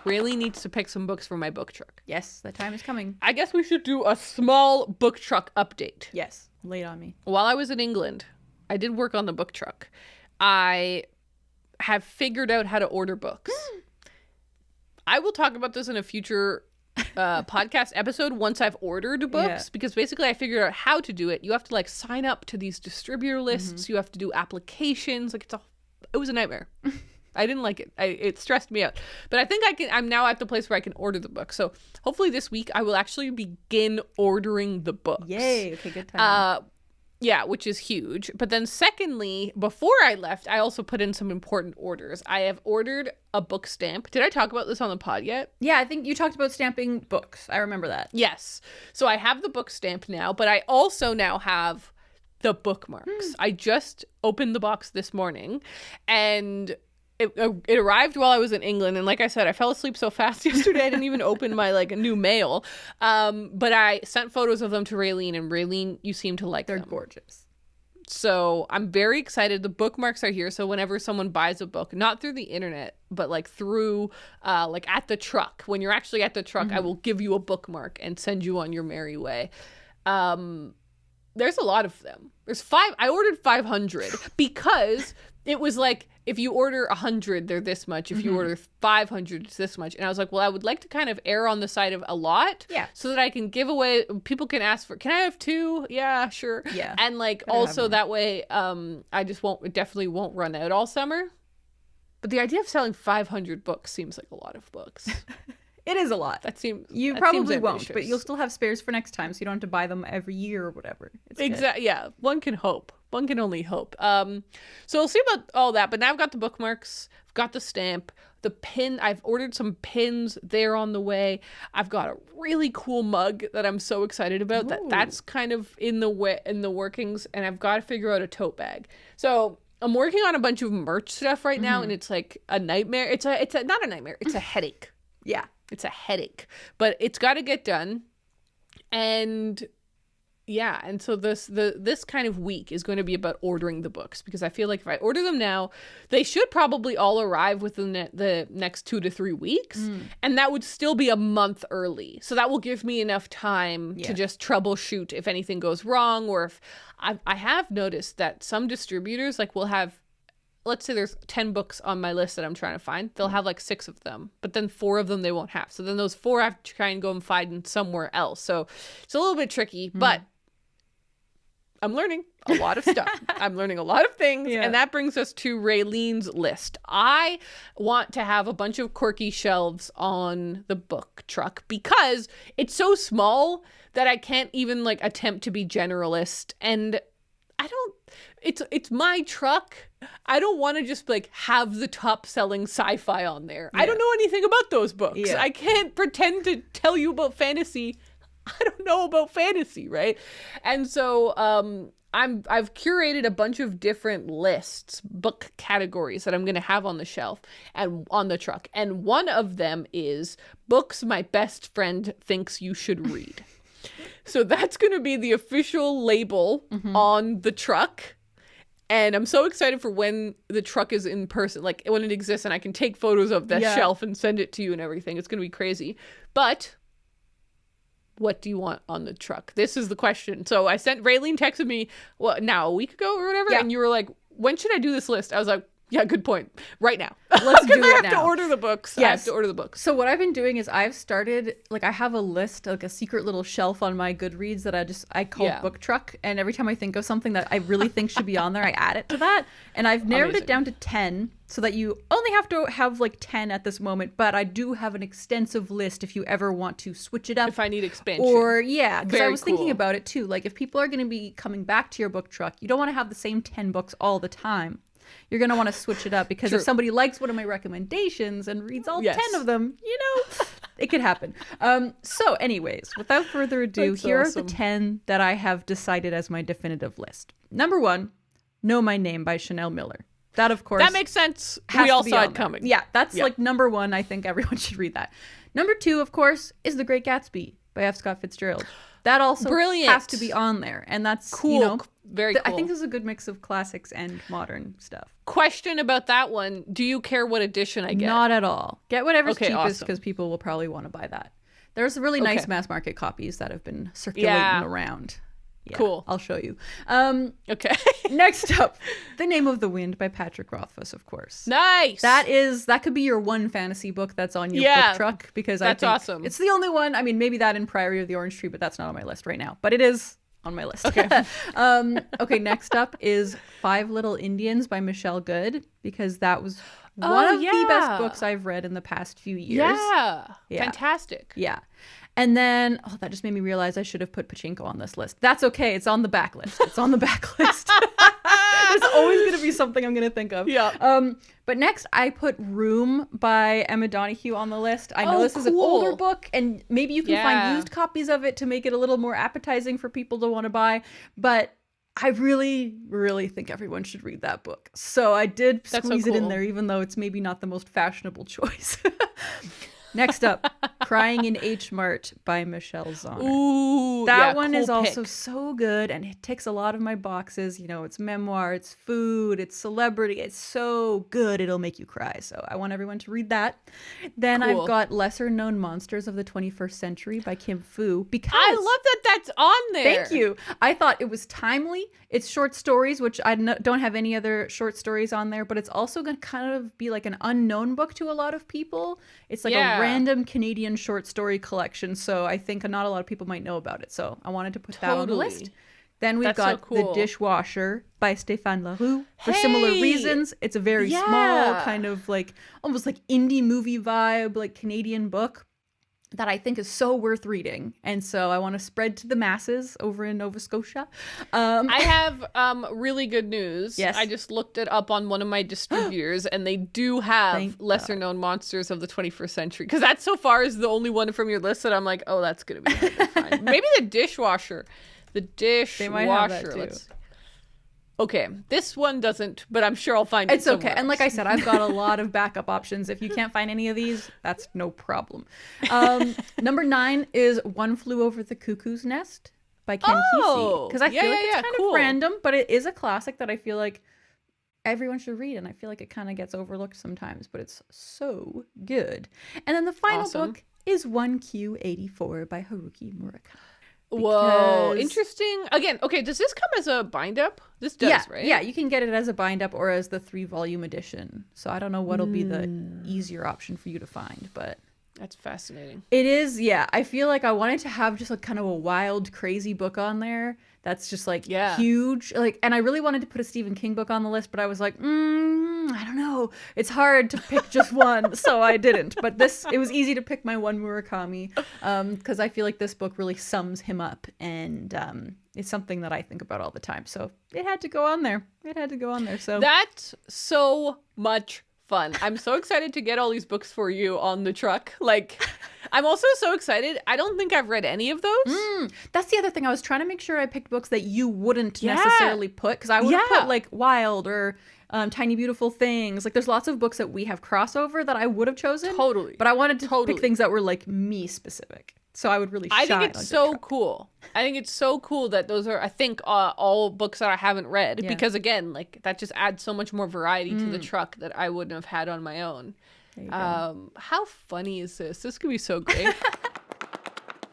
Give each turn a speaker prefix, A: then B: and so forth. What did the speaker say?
A: Raeleen needs to pick some books for my book truck.
B: Yes, the time is coming.
A: I guess we should do a small book truck update.
B: Yes, lay it on me.
A: While I was in England, I did work on the book truck. I have figured out how to order books. I will talk about this in a future podcast episode once I've ordered books, because basically I figured out how to do it. You have to like sign up to these distributor lists. You have to do applications. Like it was a nightmare. I didn't like it. It stressed me out. But I think I'm now at the place where I can order the book. So hopefully this week I will actually begin ordering the books.
B: Yay. Okay, good time.
A: Yeah, which is huge. But then secondly, before I left, I also put in some important orders. I have ordered a book stamp. Did I talk about this on the pod yet?
B: Yeah, I think you talked about stamping books. I remember that.
A: Yes. So I have the book stamp now, but I also now have the bookmarks. I just opened the box this morning, and it arrived while I was in England, and like I said, I fell asleep so fast yesterday I didn't even open my like new mail. But I sent photos of them to Raeleen, and Raeleen, you seem to like them.
B: They're gorgeous.
A: So I'm very excited. The bookmarks are here, so whenever someone buys a book, not through the internet, but like through like at the truck, when you're actually at the truck, I will give you a bookmark and send you on your merry way. There's a lot of them. There's 5. I ordered 500 because it was like, if you order 100, they're this much. If you order 500, it's this much. And I was like, well, I would like to kind of err on the side of a lot.
B: Yeah.
A: So that I can give away, people can ask for, can I have 2? Yeah, sure.
B: Yeah.
A: And like also that way, I just definitely won't run out all summer. But the idea of selling 500 books seems like a lot of books.
B: It is a lot. You probably won't, but you'll still have spares for next time, so you don't have to buy them every year or whatever.
A: Exactly. Yeah. One can hope. One can only hope. So we'll see about all that. But now I've got the bookmarks. I've got the stamp. The pin. I've ordered some pins. They're on the way. I've got a really cool mug that I'm so excited about. That's kind of in the workings. And I've got to figure out a tote bag. So I'm working on a bunch of merch stuff right now, and it's like a nightmare. It's not a nightmare. It's a headache.
B: Yeah.
A: It's a headache, but it's got to get done. And yeah, and so this kind of week is going to be about ordering the books, because I feel like if I order them now, they should probably all arrive within the next 2 to 3 weeks, and that would still be a month early. So that will give me enough time to just troubleshoot if anything goes wrong, or if I have noticed that some distributors like will have, let's say there's 10 books on my list that I'm trying to find. They'll have like 6 of them, but then 4 of them they won't have. So then those 4 I have to try and go and find somewhere else. So it's a little bit tricky, but I'm learning a lot of stuff. I'm learning a lot of things. And that brings us to Raeleen's list. I want to have a bunch of quirky shelves on the book truck because it's so small that I can't even like attempt to be generalist. And it's my truck. I don't want to just like have the top selling sci-fi on there. I don't know anything about those books. I can't pretend to tell you about fantasy. I don't know about fantasy, right? And so I've curated a bunch of different lists, book categories that I'm going to have on the shelf and on the truck. And one of them is books my best friend thinks you should read. So that's going to be the official label on the truck. And I'm so excited for when the truck is in person, like when it exists and I can take photos of that shelf and send it to you and everything. It's going to be crazy. But what do you want on the truck? This is the question. So Raeleen texted me, a week ago or whatever. Yeah. And you were like, when should I do this list? I was like, yeah, good point. Right now.
B: Let's do it now.
A: I have to order the books. Yes. I have to order the books.
B: So what I've been doing is I've started, like I have a list, like a secret little shelf on my Goodreads that I call Book Truck. And every time I think of something that I really think should be on there, I add it to that. And I've narrowed it down to 10 so that you only have to have like 10 at this moment. But I do have an extensive list if you ever want to switch it up.
A: If I need expansion.
B: Or because I was thinking about it too. Like if people are going to be coming back to your book truck, you don't want to have the same 10 books all the time. You're going to want to switch it up because if somebody likes one of my recommendations and reads all 10 of them, it could happen. So anyways, without further ado, here are the 10 that I have decided as my definitive list. Number 1, Know My Name by Chanel Miller. That, of course.
A: That makes sense. We all saw it coming.
B: Yeah, that's like number 1. I think everyone should read that. Number 2, of course, is The Great Gatsby by F. Scott Fitzgerald. that also
A: Brilliant.
B: has to be on there. And that's
A: cool.
B: You know,
A: very cool.
B: I think this is a good mix of classics and modern stuff.
A: Question about that one. Do you care what edition I get?
B: Not at all. Get whatever's cheapest
A: awesome.
B: because people will probably want to buy that. There's really nice mass market copies that have been circulating around. Yeah,
A: cool.
B: I'll show you.
A: Okay.
B: Next up, The Name of the Wind by Patrick Rothfuss, of course.
A: Nice.
B: That could be your one fantasy book that's on your book truck because I think
A: awesome.
B: It's the only one. I mean, maybe that in Priory of the Orange Tree, but that's not on my list right now. But it is on my list.
A: Okay.
B: Okay, next up is Five Little Indians by Michelle Good because that was one of the best books I've read in the past few years.
A: Yeah. Fantastic.
B: Yeah. And then, that just made me realize I should have put Pachinko on this list. That's okay. It's on the back list. It's on the back list. There's always going to be something I'm going to think of.
A: Yeah.
B: But next, I put Room by Emma Donoghue on the list. I know this is an older book, and maybe you can find used copies of it to make it a little more appetizing for people to want to buy. But I really, really think everyone should read that book. So I did squeeze it in there, even though it's maybe not the most fashionable choice. Next up, Crying in H Mart by Michelle Zauner.
A: Ooh,
B: that one is also so good, and it ticks a lot of my boxes. You know, it's memoir, it's food, it's celebrity. It's so good, it'll make you cry. So I want everyone to read that. Then I've got Lesser Known Monsters of the 21st Century by Kim Fu. Because
A: I love that that's on there.
B: Thank you. I thought it was timely. It's short stories, which I don't have any other short stories on there, but it's also going to kind of be like an unknown book to a lot of people. It's like a random Canadian short story collection, so I think not a lot of people might know about it. So I wanted to put that on the list. Then we've got The Dishwasher by Stéphane Leroux for similar reasons. It's a very small kind of like almost like indie movie vibe, like Canadian book that I think is so worth reading. And so I want to spread to the masses over in Nova Scotia.
A: I have really good news.
B: Yes.
A: I just looked it up on one of my distributors and they do have Lesser Known Monsters of the 21st Century. Because that so far is the only one from your list that I'm like, oh, that's going to be hard to find. Maybe The Dishwasher. The Dishwasher.
B: They might have that too.
A: Okay, this one doesn't, but I'm sure I'll find it.
B: It's okay. And like I said, I've got a lot of backup options. If you can't find any of these, that's no problem. Number 9 is One Flew Over the Cuckoo's Nest by Ken Kesey. Because I feel like it's kind of random, but it is a classic that I feel like everyone should read. And I feel like it kind of gets overlooked sometimes, but it's so good. And then the final book is 1Q84 by Haruki Murakami.
A: Whoa, interesting. Again, okay, does this come as a bind up? This does, right?
B: Yeah, you can get it as a bind up or as the 3-volume edition. So I don't know what'll be the easier option for you to find, but
A: that's fascinating.
B: It is, yeah. I feel like I wanted to have just like kind of a wild, crazy book on there that's just like huge. Like, and I really wanted to put a Stephen King book on the list, but I was like, I don't know. It's hard to pick just one, so I didn't. But it was easy to pick my one Murakami because I feel like this book really sums him up, and it's something that I think about all the time. So it had to go on there. So
A: that's so much fun. I'm so excited to get all these books for you on the truck. Like, I'm also so excited. I don't think I've read any of those.
B: That's the other thing. I was trying to make sure I picked books that you wouldn't necessarily put, because I would have put like Wild or Tiny Beautiful Things. Like, there's lots of books that we have crossover that I would have chosen.
A: Totally.
B: But I wanted to pick things that were like me specific. So I would really shine.
A: I think it's so cool. I think it's so cool that those are, I think, all books that I haven't read. Yeah. Because, again, like, that just adds so much more variety to the truck that I wouldn't have had on my own. How funny is this? This could be so great.